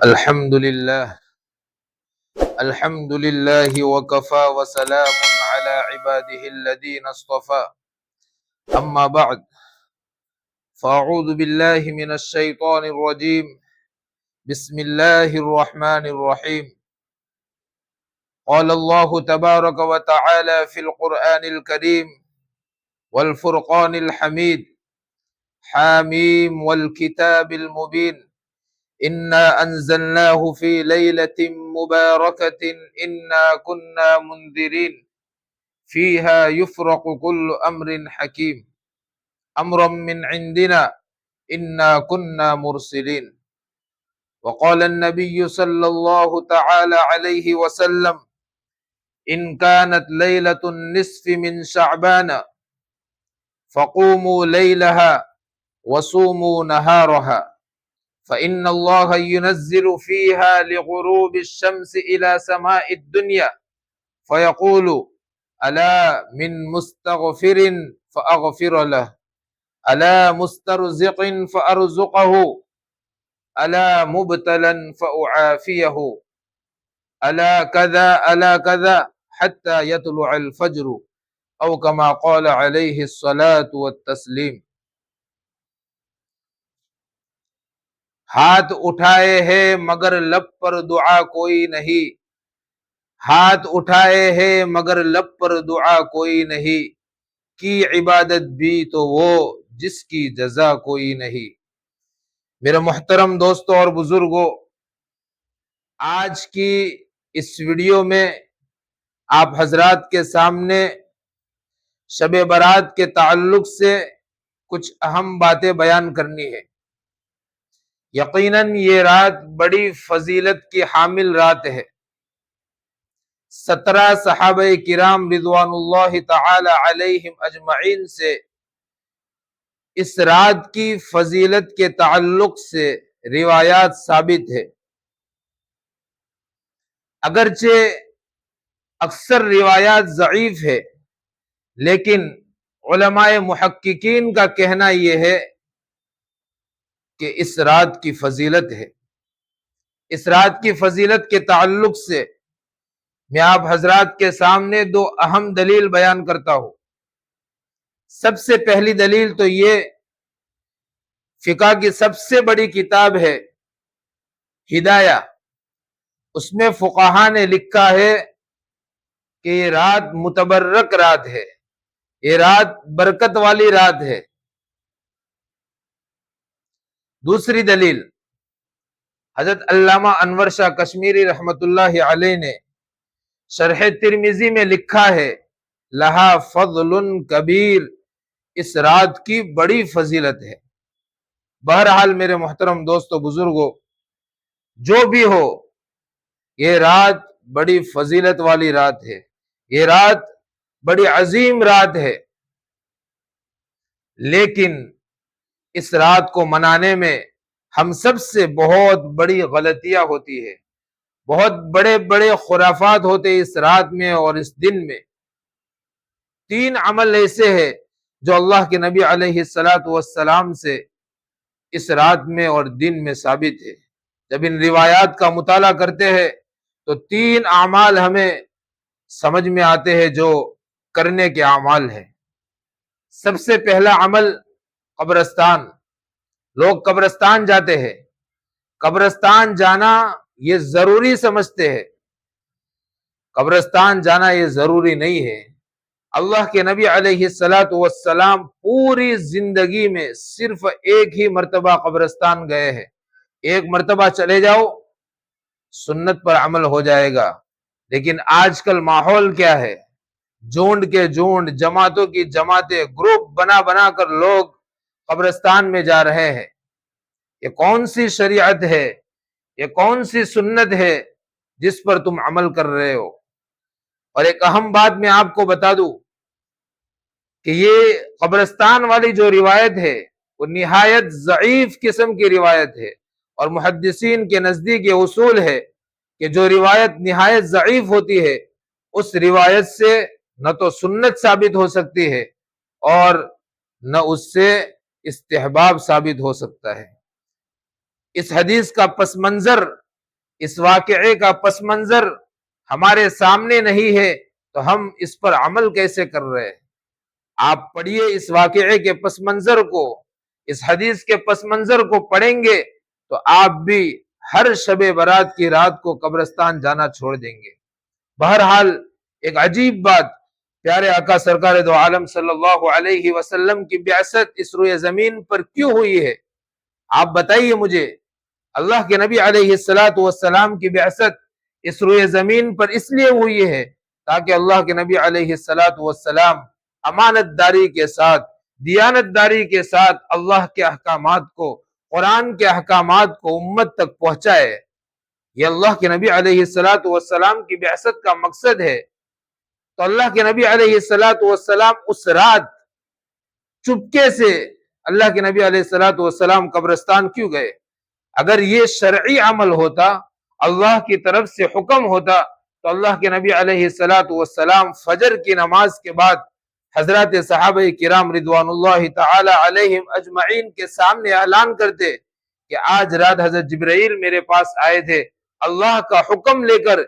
الحمد لله الحمد لله وكفى وسلام على عباده الذين اصطفى أما بعد فأعوذ بالله من الشيطان الرجيم بسم الله الرحمن الرحيم قال الله تبارك وتعالى في القرآن الكريم والفرقان الحميد حاميم والكتاب المبين إنا أنزلناه في ليلة مباركة إنا كنا منذرين فيها يفرق كل أمر حكيم أمرا من عندنا إنا كنا مرسلين وقال النبي صلى الله تعالى عليه وسلم إن كانت ليلة النصف من شعبان فقوموا ليلها وصوموا نهارها فإن الله ينزل فيها لغروب الشمس إلى سماء الدنيا فيقول ألا من مستغفر فأغفر له ألا مسترزق فأرزقه ألا مبتلا فأعافيه ألا كذا حتى يطلع الفجر أو كما قال عليه الصلاة والتسليم. ہاتھ اٹھائے ہے مگر لب پر دعا کوئی نہیں، ہاتھ اٹھائے ہے مگر لب پر دعا کوئی نہیں، کی عبادت بھی تو وہ جس کی جزا کوئی نہیں. میرے محترم دوستوں اور بزرگوں، آج کی اس ویڈیو میں آپ حضرات کے سامنے شب برات کے تعلق سے کچھ اہم باتیں بیان کرنی ہے. یقیناً یہ رات بڑی فضیلت کی حامل رات ہے. 17 صحابہ کرام رضوان اللہ تعالی علیہم اجمعین سے اس رات کی فضیلت کے تعلق سے روایات ثابت ہے. اگرچہ اکثر روایات ضعیف ہے، لیکن علماء محققین کا کہنا یہ ہے کہ اس رات کی فضیلت ہے. اس رات کی فضیلت کے تعلق سے میں آپ حضرات کے سامنے دو اہم دلیل بیان کرتا ہوں. سب سے پہلی دلیل تو یہ فقہ کی سب سے بڑی کتاب ہے ہدایہ، اس میں فقہا نے لکھا ہے کہ یہ رات متبرک رات ہے، یہ رات برکت والی رات ہے. دوسری دلیل حضرت علامہ انور شاہ کشمیری رحمت اللہ علیہ نے شرح ترمذی میں لکھا ہے لہا فضل کبیر، اس رات کی بڑی فضیلت ہے. بہرحال میرے محترم دوستو بزرگوں، جو بھی ہو، یہ رات بڑی فضیلت والی رات ہے، یہ رات بڑی عظیم رات ہے. لیکن اس رات کو منانے میں ہم سب سے بہت بڑی غلطیاں ہوتی ہے، بہت بڑے بڑے خرافات ہوتے اس رات میں اور اس دن میں. 3 عمل ایسے ہیں جو اللہ کے نبی علیہ الصلاۃ والسلام سے اس رات میں اور دن میں ثابت ہے. جب ان روایات کا مطالعہ کرتے ہیں تو 3 اعمال ہمیں سمجھ میں آتے ہیں جو کرنے کے اعمال ہیں. سب سے پہلا عمل قبرستان. لوگ قبرستان جاتے ہیں، قبرستان جانا یہ ضروری سمجھتے ہیں. قبرستان جانا یہ ضروری نہیں ہے. اللہ کے نبی علیہ الصلاۃ والسلام پوری زندگی میں صرف ایک ہی مرتبہ قبرستان گئے ہیں. ایک مرتبہ چلے جاؤ، سنت پر عمل ہو جائے گا. لیکن آج کل ماحول کیا ہے؟ جھنڈ کے جھنڈ، جماعتوں کی جماعتیں، گروپ بنا بنا کر لوگ قبرستان میں جا رہے ہیں. یہ کون سی شریعت ہے، یہ کون سی سنت ہے جس پر تم عمل کر رہے ہو؟ اور ایک اہم بات میں آپ کو بتا دوں کہ یہ قبرستان والی جو روایت ہے وہ نہایت ضعیف قسم کی روایت ہے، اور محدثین کے نزدیک یہ اصول ہے کہ جو روایت نہایت ضعیف ہوتی ہے اس روایت سے نہ تو سنت ثابت ہو سکتی ہے اور نہ اس سے استحباب ثابت ہو سکتا ہے. اس حدیث کا پس منظر اس واقعے کا پس منظر ہمارے سامنے نہیں ہے تو ہم اس پر عمل کیسے کر رہے ہیں؟ آپ پڑھیے اس واقعے کے پس منظر کو، اس حدیث کے پس منظر کو پڑھیں گے تو آپ بھی ہر شب برات کی رات کو قبرستان جانا چھوڑ دیں گے۔ بہرحال ایک عجیب بات، پیارے آقا سرکار دو عالم صلی اللہ علیہ وسلم کی بعثت اس روئے زمین پر کیوں ہوئی ہے؟ آپ بتائیے مجھے۔ اللہ کے نبی علیہ الصلوۃ والسلام کی بعثت اس روئے زمین پر اس لیے ہوئی ہے تاکہ اللہ کے نبی علیہ الصلوۃ والسلام امانت داری کے ساتھ، دیانت داری کے ساتھ اللہ کے احکامات کو، قرآن کے احکامات کو امت تک پہنچائے۔ یہ اللہ کے نبی علیہ الصلوۃ والسلام کی بعثت کا مقصد ہے۔ تو اللہ کے نبی علیہ الصلوۃ والسلام اس رات چپکے سے اللہ کے نبی علیہ الصلوۃ والسلام قبرستان کیوں گئے؟ اگر یہ شرعی عمل ہوتا، اللہ کی طرف سے حکم ہوتا، تو اللہ کے نبی علیہ الصلوۃ والسلام فجر کی نماز کے بعد حضرات صحابہ کرام رضوان اللہ تعالی علیہم اجمعین کے سامنے اعلان کرتے کہ آج رات حضرت جبرائیل میرے پاس آئے تھے اللہ کا حکم لے کر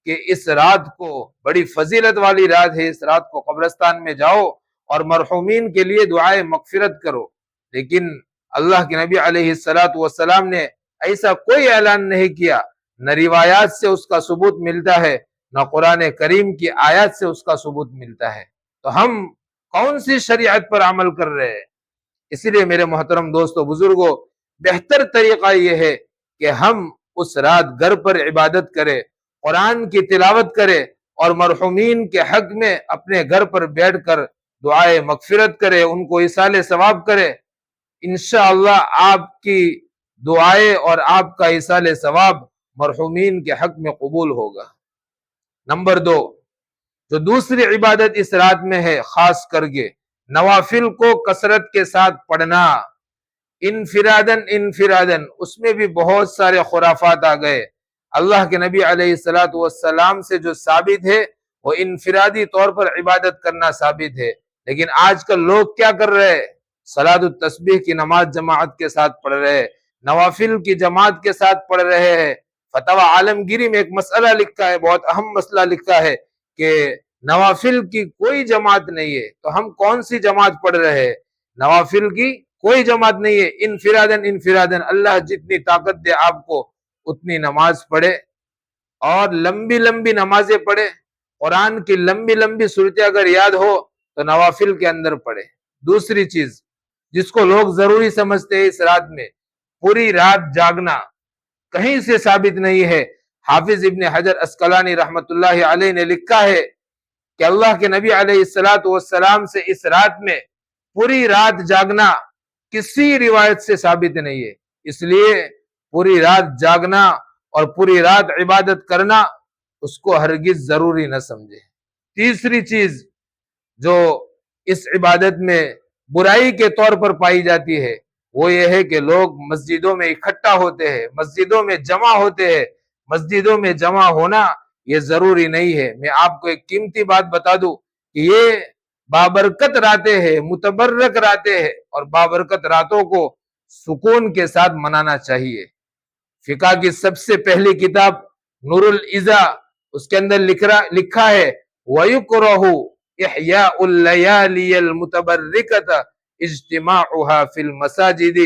کہ اس رات کو بڑی فضیلت والی رات ہے، اس رات کو قبرستان میں جاؤ اور مرحومین کے لیے دعائے مغفرت کرو۔ لیکن اللہ کے نبی علیہ الصلوۃ والسلام نے ایسا کوئی اعلان نہیں کیا، نہ روایات سے اس کا ثبوت ملتا ہے، نہ قرآن کریم کی آیات سے اس کا ثبوت ملتا ہے۔ تو ہم کون سی شریعت پر عمل کر رہے ہیں؟ اس لیے میرے محترم دوستو بزرگوں، بہتر طریقہ یہ ہے کہ ہم اس رات گھر پر عبادت کریں، قرآن کی تلاوت کریں اور مرحومین کے حق میں اپنے گھر پر بیٹھ کر دعائے مغفرت کریں، ان کو ایصال ثواب کریں۔ انشاءاللہ آپ کی دعائیں اور آپ کا ایصال ثواب مرحومین کے حق میں قبول ہوگا۔ نمبر 2، جو دوسری عبادت اس رات میں ہے، خاص کر کے نوافل کو کثرت کے ساتھ پڑھنا، انفرادن اس میں بھی بہت سارے خرافات آ گئے۔ اللہ کے نبی علیہ الصلوۃ والسلام سے جو ثابت ہے وہ انفرادی طور پر عبادت کرنا ثابت ہے، لیکن آج کل لوگ کیا کر رہے ہیں؟ صلاۃ التسبیح کی نماز جماعت کے ساتھ پڑھ رہے ہیں، نوافل کی جماعت کے ساتھ پڑھ رہے ہیں۔ فتاوی عالمگیری میں ایک مسئلہ لکھا ہے، بہت اہم مسئلہ لکھا ہے کہ نوافل کی کوئی جماعت نہیں ہے، تو ہم کون سی جماعت پڑھ رہے ہیں؟ نوافل کی کوئی جماعت نہیں ہے، انفرادن اللہ جتنی طاقت دے آپ کو اتنی نماز پڑھے اور لمبی لمبی نمازیں پڑھے، قرآن کی لمبی لمبی صورتیں اگر یاد ہو تو نوافل کے اندر پڑھے۔ دوسری چیز جس کو لوگ ضروری سمجھتے ہیں اس رات میں، پوری رات جاگنا، کہیں سے ثابت نہیں ہے۔ حافظ ابن حجر اسقلانی رحمت اللہ علیہ نے لکھا ہے کہ اللہ کے نبی علیہ الصلوۃ والسلام سے اس رات میں پوری رات جاگنا کسی روایت سے ثابت نہیں ہے، اس لیے پوری رات جاگنا اور پوری رات عبادت کرنا اس کو ہرگز ضروری نہ سمجھے۔ تیسری چیز جو اس عبادت میں برائی کے طور پر پائی جاتی ہے وہ یہ ہے کہ لوگ مسجدوں میں اکٹھا ہوتے ہیں، مسجدوں میں جمع ہوتے ہیں۔ مسجدوں میں جمع ہونا یہ ضروری نہیں ہے۔ میں آپ کو ایک قیمتی بات بتا دوں کہ یہ بابرکت راتیں ہیں، متبرک راتیں ہیں، اور بابرکت راتوں کو سکون کے ساتھ منانا چاہیے۔ فقہ کی سب سے پہلی کتاب نور العزا، اس کے اندر لکھا ہے وَيُكْرَهُ إِحْيَاءُ اللَّيَالِيَ الْمُتَبَرِّكَةَ اجتماعها فی المساجد،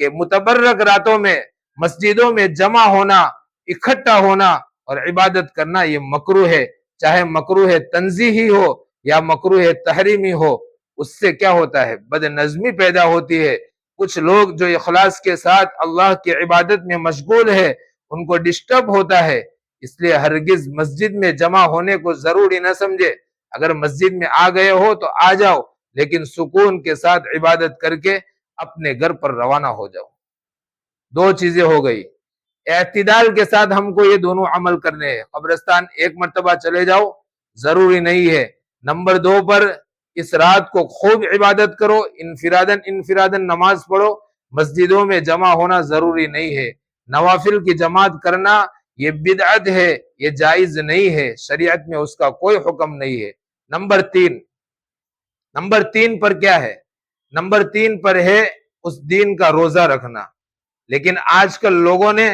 کہ متبرک راتوں میں مسجدوں میں جمع ہونا، اکٹھا ہونا اور عبادت کرنا یہ مکروہ ہے، چاہے مکروہ تنزیہی ہو یا مکروہ تحریمی ہو۔ اس سے کیا ہوتا ہے؟ بد نظمی پیدا ہوتی ہے۔ کچھ لوگ جو اخلاص کے ساتھ اللہ کی عبادت میں مشغول ہے ان کو ڈسٹرب ہوتا ہے، اس لیے ہرگز مسجد میں جمع ہونے کو ضروری نہ سمجھے۔ اگر مسجد میں آ گئے ہو تو آ جاؤ، لیکن سکون کے ساتھ عبادت کر کے اپنے گھر پر روانہ ہو جاؤ۔ دو چیزیں ہو گئی، اعتدال کے ساتھ ہم کو یہ دونوں عمل کرنے ہیں۔ قبرستان ایک مرتبہ چلے جاؤ ضروری نہیں ہے۔ نمبر 2 پر اس رات کو خوب عبادت کرو، انفرادن نماز پڑھو، مسجدوں میں جمع ہونا ضروری نہیں ہے۔ نوافل کی جماعت کرنا یہ بدعت ہے، یہ جائز نہیں ہے، شریعت میں اس کا کوئی حکم نہیں ہے۔ نمبر 3 پر کیا ہے؟ نمبر 3 پر ہے اس دین کا روزہ رکھنا۔ لیکن آج کل لوگوں نے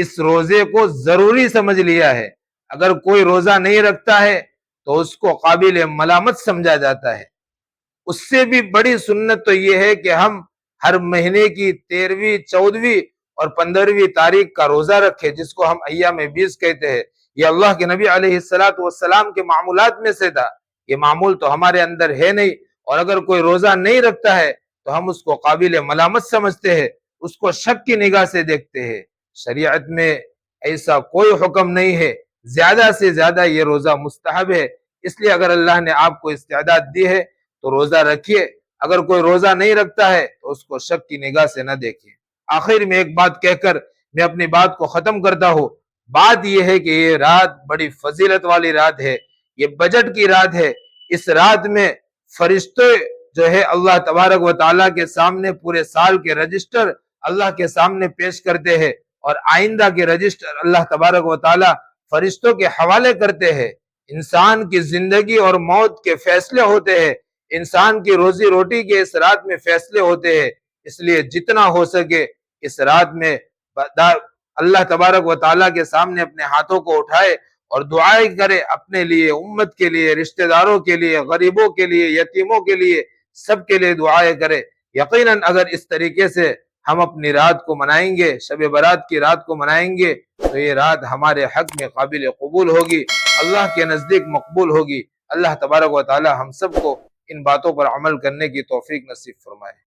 اس روزے کو ضروری سمجھ لیا ہے۔ اگر کوئی روزہ نہیں رکھتا ہے تو اس کو قابل ملامت سمجھا جاتا ہے۔ اس سے بھی بڑی سنت تو یہ ہے کہ ہم ہر مہینے کی 13ویں، 14ویں اور 15ویں تاریخ کا روزہ رکھے، جس کو ہم ایام بیس کہتے ہیں۔ یہ اللہ کے نبی علیہ السلام کے معمولات میں سے تھا۔ یہ معمول تو ہمارے اندر ہے نہیں، اور اگر کوئی روزہ نہیں رکھتا ہے تو ہم اس کو قابل ملامت سمجھتے ہیں، اس کو شک کی نگاہ سے دیکھتے ہیں۔ شریعت میں ایسا کوئی حکم نہیں ہے، زیادہ سے زیادہ یہ روزہ مستحب ہے۔ اس لیے اگر اللہ نے آپ کو استعداد دی ہے تو روزہ رکھیے۔ اگر کوئی روزہ نہیں رکھتا ہے تو اس کو شک کی نگاہ سے نہ دیکھیے۔ آخر میں ایک بات کہہ کر میں اپنی بات کو ختم کرتا ہوں۔ بات یہ ہے کہ یہ رات بڑی فضیلت والی رات ہے، یہ بجٹ کی رات ہے۔ اس رات میں فرشتے جو ہے اللہ تبارک و تعالیٰ کے سامنے پورے سال کے رجسٹر اللہ کے سامنے پیش کرتے ہیں، اور آئندہ کے رجسٹر اللہ تبارک و تعالیٰ فرشتوں کے حوالے کرتے ہیں۔ انسان کی زندگی اور موت کے فیصلے ہوتے ہیں، انسان کی روزی روٹی کے اس رات میں فیصلے ہوتے ہیں۔ اس لیے جتنا ہو سکے اس رات میں اللہ تبارک و تعالیٰ کے سامنے اپنے ہاتھوں کو اٹھائے اور دعائیں کرے، اپنے لیے، امت کے لیے، رشتہ داروں کے لیے، غریبوں کے لیے، یتیموں کے لیے، سب کے لیے دعائیں کرے۔ یقیناً اگر اس طریقے سے ہم اپنی رات کو منائیں گے، شب برات کی رات کو منائیں گے، تو یہ رات ہمارے حق میں قابل قبول ہوگی، اللہ کے نزدیک مقبول ہوگی۔ اللہ تبارک و تعالی ہم سب کو ان باتوں پر عمل کرنے کی توفیق نصیب فرمائے۔